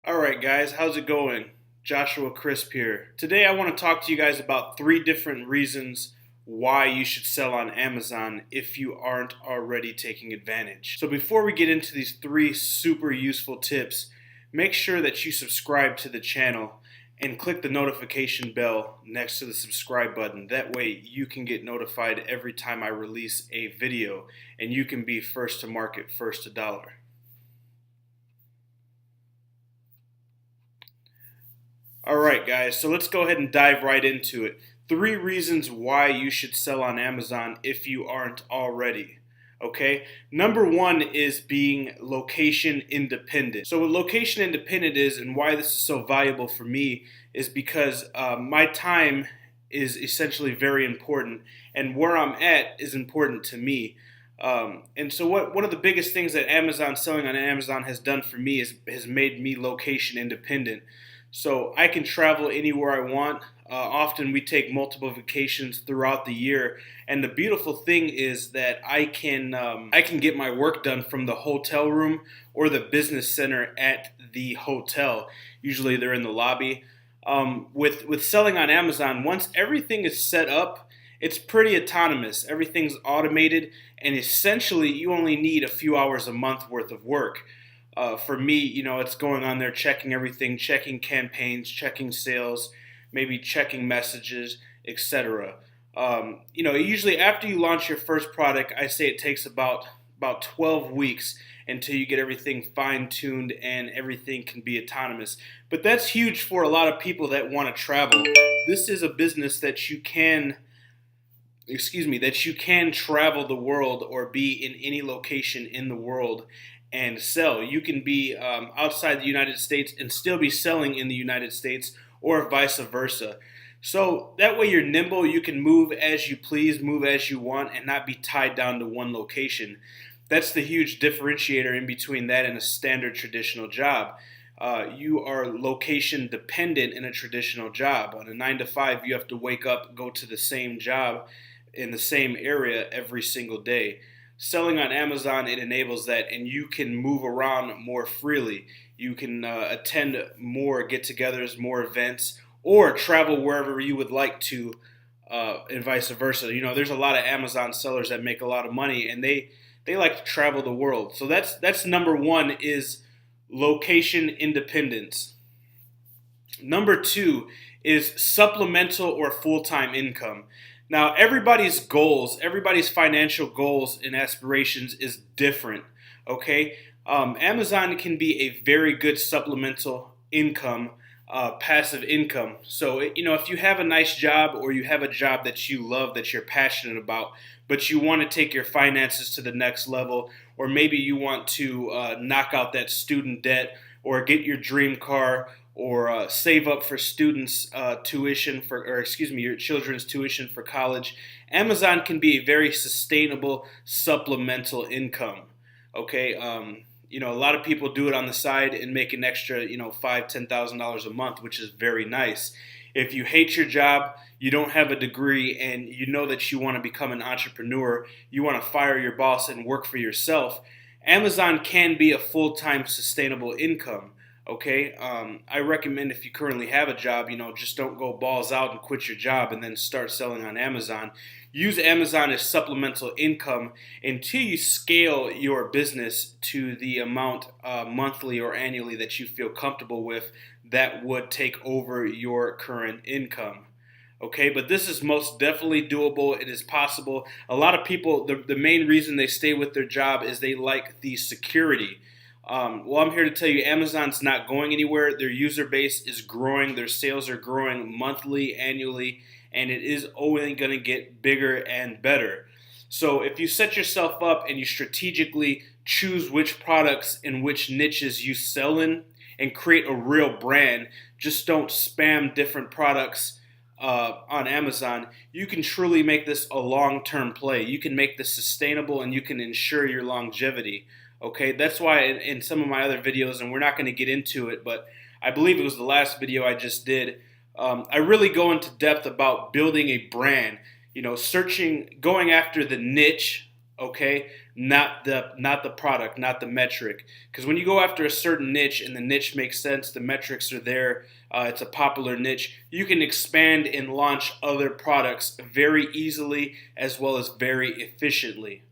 Alright guys, how's it going? Joshua Crisp here. Today I want to talk to you guys about 3 different reasons why you should sell on Amazon if you aren't already taking advantage. So before we get into these 3 super useful tips, make sure that you subscribe to the channel and click the notification bell next to the subscribe button. That way you can get notified every time I release a video and you can be first to market, first to dollar. Alright guys, so let's go ahead and dive right into it. 3 reasons why you should sell on Amazon if you aren't already. Okay, number 1 is being location independent. So what location independent is and why this is so valuable for me is because my time is essentially very important and where I'm at is important to me. And so one of the biggest things that selling on Amazon has done for me is has made me location independent. So I can travel anywhere I want. Often we take multiple vacations throughout the year, and the beautiful thing is that I can get my work done from the hotel room or the business center at the hotel. Usually they're in the lobby. With selling on Amazon, once everything is set up, it's pretty autonomous. Everything's automated, and essentially you only need a few hours a month worth of work. For me, it's going on there, checking everything, checking campaigns, checking sales, maybe checking messages, etc. Usually after you launch your first product, I say it takes about 12 weeks until you get everything fine-tuned and everything can be autonomous. But that's huge for a lot of people that want to travel. This is a business that you can travel the world or be in any location in the world and sell. You can be outside the United States and still be selling in the United States or vice versa. So that way you're nimble, you can move as you please, move as you want, and not be tied down to one location. That's the huge differentiator in between that and a standard traditional job. You are location dependent in a traditional job. On a 9 to 5, you have to wake up, go to the same job in the same area every single day. Selling on Amazon, it enables that, and you can move around more freely. You can attend more get-togethers, more events, or travel wherever you would like to, and vice versa. There's a lot of Amazon sellers that make a lot of money, and they like to travel the world. So that's number 1 is location independence. Number 2 is supplemental or full-time income. Now, everybody's financial goals and aspirations is different, okay? Amazon can be a very good supplemental income, passive income. So, if you have a nice job or you have a job that you love, that you're passionate about, but you want to take your finances to the next level, or maybe you want to knock out that student debt or get your dream car, or save up for students' your children's tuition for college. Amazon can be a very sustainable supplemental income. Okay, a lot of people do it on the side and make an extra, $5,000-$10,000 a month, which is very nice. If you hate your job, you don't have a degree, and you know that you want to become an entrepreneur, you want to fire your boss and work for yourself, Amazon can be a full-time sustainable income. Okay, I recommend if you currently have a job, just don't go balls out and quit your job and then start selling on Amazon. Use Amazon as supplemental income until you scale your business to the amount monthly or annually that you feel comfortable with that would take over your current income. Okay, but this is most definitely doable. It is possible. A lot of people, the main reason they stay with their job is they like the security. Well, I'm here to tell you Amazon's not going anywhere. Their user base is growing. Their sales are growing monthly, annually, and it is only going to get bigger and better. So if you set yourself up and you strategically choose which products and which niches you sell in and create a real brand, just don't spam different products on Amazon, you can truly make this a long-term play. You can make this sustainable and you can ensure your longevity. Okay, that's why in some of my other videos, and we're not going to get into it, but I believe it was the last video I just did, I really go into depth about building a brand, going after the niche, okay, not the product, not the metric. Because when you go after a certain niche and the niche makes sense, the metrics are there, it's a popular niche, you can expand and launch other products very easily as well as very efficiently.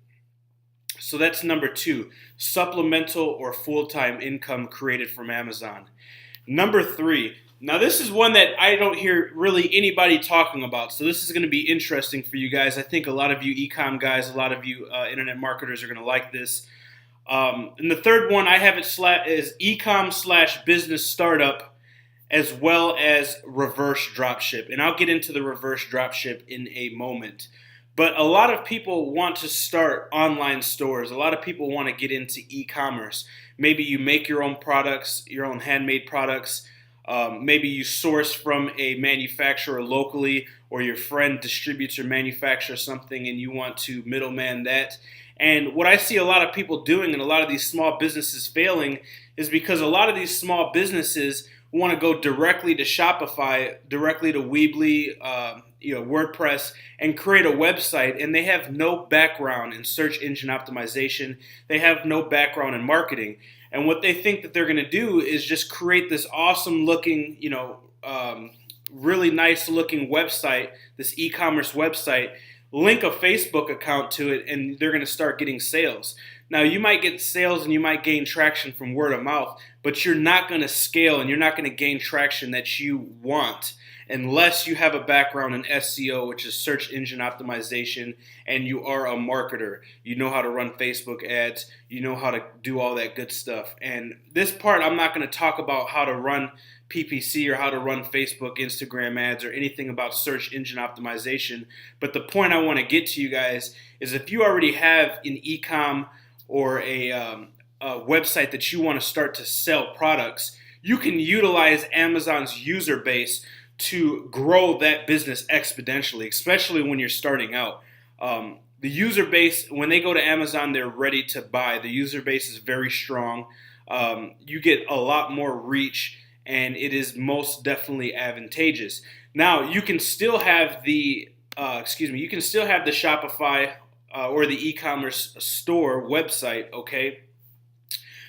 So that's number two, supplemental or full-time income created from Amazon. Number three, now this is one that I don't hear really anybody talking about, so this is going to be interesting for you guys. I think a lot of you e-com guys, a lot of you internet marketers are going to like this. And the third one I have it is e-com / business startup, as well as reverse dropship. And I'll get into the reverse dropship in a moment. But a lot of people want to start online stores. A lot of people want to get into e-commerce. Maybe you make your own products, your own handmade products. Maybe you source from a manufacturer locally, or your friend distributes or manufactures something and you want to middleman that. And what I see a lot of people doing and a lot of these small businesses failing is because a lot of these small businesses want to go directly to Shopify, directly to Weebly, WordPress, and create a website, and they have no background in search engine optimization. They have no background in marketing. And what they think that they're going to do is just create this awesome looking, really nice looking website, this e-commerce website, link a Facebook account to it, and they're going to start getting sales. Now, you might get sales and you might gain traction from word of mouth, but you're not going to scale and you're not going to gain traction that you want unless you have a background in SEO, which is search engine optimization, and you are a marketer. You know how to run Facebook ads. You know how to do all that good stuff. And this part, I'm not going to talk about how to run PPC or how to run Facebook, Instagram ads, or anything about search engine optimization. But the point I want to get to you guys is if you already have an e-com or a website that you want to start to sell products, you can utilize Amazon's user base to grow that business exponentially, especially when you're starting out. The user base, when they go to Amazon, they're ready to buy. The user base is very strong. You get a lot more reach, and it is most definitely advantageous. Now, you can still have the Shopify or the e-commerce store website, okay?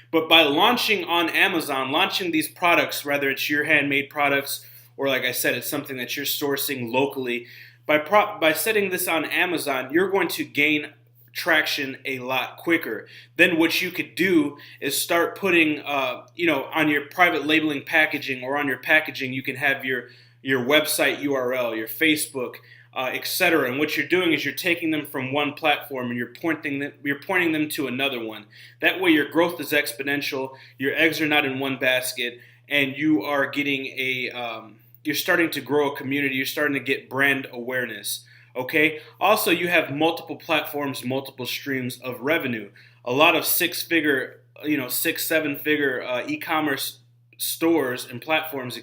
But by launching on Amazon, launching these products, whether it's your handmade products or, like I said, it's something that you're sourcing locally, by setting this on Amazon, you're going to gain traction a lot quicker. Then what you could do is start putting, on your private labeling packaging or on your packaging, you can have your website URL, your Facebook, etc. And what you're doing is you're taking them from one platform and you're pointing them to another one. That way your growth is exponential, your eggs are not in one basket, and you are getting you're starting to grow a community, you're starting to get brand awareness. Okay. Also, you have multiple platforms, multiple streams of revenue. A lot of 6-7-figure e-commerce stores and platforms,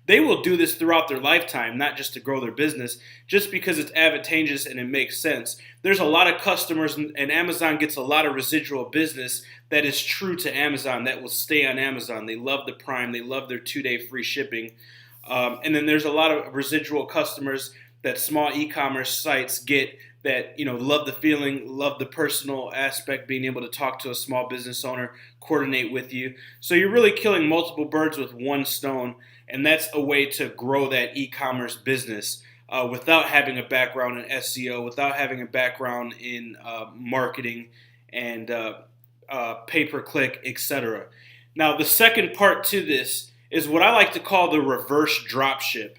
they will do this throughout their lifetime, not just to grow their business, just because it's advantageous and it makes sense. There's a lot of customers, and Amazon gets a lot of residual business that is true to Amazon, that will stay on Amazon. They love the Prime, they love their 2-day free shipping. And then there's a lot of residual customers that small e-commerce sites get that, love the feeling, love the personal aspect, being able to talk to a small business owner, coordinate with you. So you're really killing multiple birds with one stone, and that's a way to grow that e-commerce business without having a background in SEO, without having a background in marketing and pay-per-click, etc. Now, the second part to this is what I like to call the reverse dropship.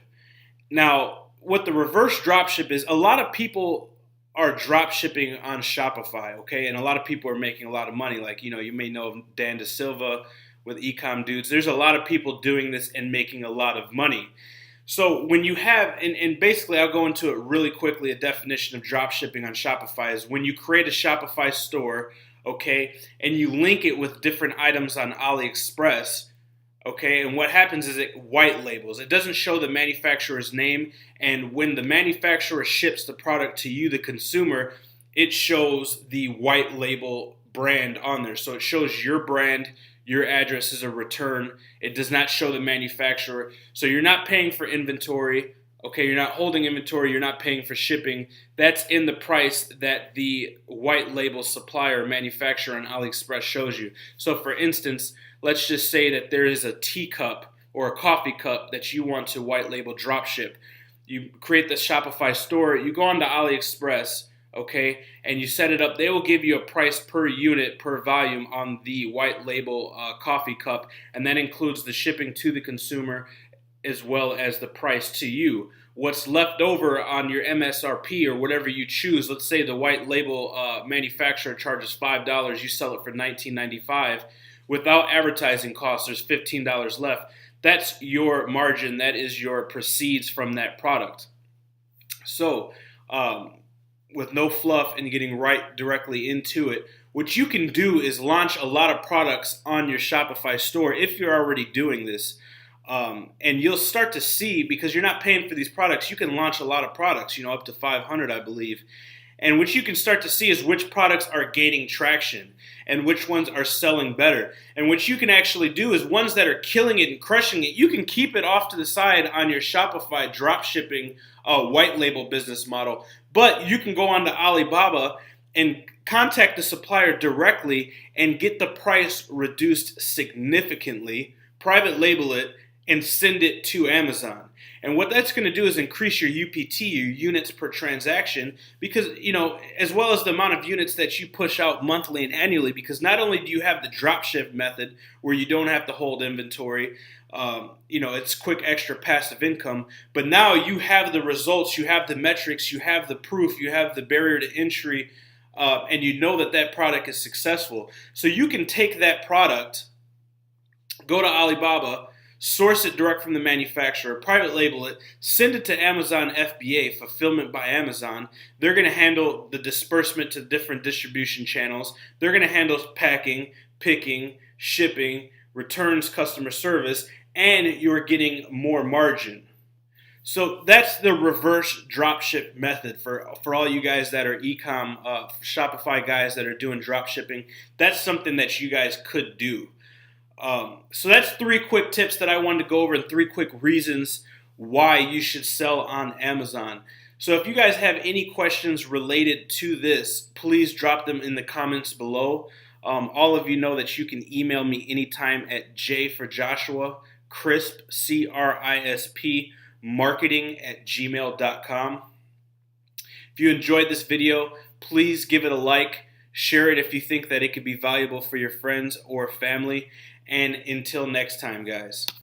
Now, what the reverse dropship is, a lot of people are drop shipping on Shopify, okay? And a lot of people are making a lot of money. Like, you may know of Dan DeSilva with Ecom Dudes. There's a lot of people doing this and making a lot of money. So when you have, and basically I'll go into it really quickly, a definition of drop shipping on Shopify is when you create a Shopify store, okay, and you link it with different items on AliExpress, okay, and what happens is it white labels. It doesn't show the manufacturer's name, and when the manufacturer ships the product to you, the consumer, it shows the white label brand on there. So it shows your brand, your address is a return. It does not show the manufacturer. So you're not paying for inventory. Okay, you're not holding inventory, you're not paying for shipping. That's in the price that the white label supplier or manufacturer on AliExpress shows you. So for instance, let's just say that there is a teacup or a coffee cup that you want to white label drop ship. You create the Shopify store, you go on to AliExpress, okay, and you set it up. They will give you a price per unit, per volume on the white label coffee cup, and that includes the shipping to the consumer as well as the price to you. What's left over on your MSRP or whatever you choose, let's say the white label manufacturer charges $5, you sell it for $19.95. Without advertising costs, there's $15 left. That's your margin. That is your proceeds from that product. So, with no fluff and getting right directly into it, what you can do is launch a lot of products on your Shopify store if you're already doing this. And you'll start to see, because you're not paying for these products, you can launch a lot of products, up to 500, I believe. And what you can start to see is which products are gaining traction and which ones are selling better. And what you can actually do is ones that are killing it and crushing it, you can keep it off to the side on your Shopify drop shipping white label business model. But you can go on to Alibaba and contact the supplier directly and get the price reduced significantly, private label it, and send it to Amazon. And what that's going to do is increase your UPT, your units per transaction, because, as well as the amount of units that you push out monthly and annually, because not only do you have the dropship method where you don't have to hold inventory, it's quick extra passive income, but now you have the results, you have the metrics, you have the proof, you have the barrier to entry, and you know that product is successful. So you can take that product, go to Alibaba, source it direct from the manufacturer, private label it, send it to Amazon FBA, Fulfillment by Amazon. They're going to handle the disbursement to different distribution channels. They're going to handle packing, picking, shipping, returns, customer service, and you're getting more margin. So that's the reverse dropship method for all you guys that are e-com, Shopify guys that are doing drop shipping. That's something that you guys could do. So that's 3 quick tips that I wanted to go over and 3 quick reasons why you should sell on Amazon. So if you guys have any questions related to this, please drop them in the comments below. All of you know that you can email me anytime at jforjoshua.crisp, C-R-I-S-P, marketing@gmail.com. If you enjoyed this video, please give it a like. Share it if you think that it could be valuable for your friends or family. And until next time, guys.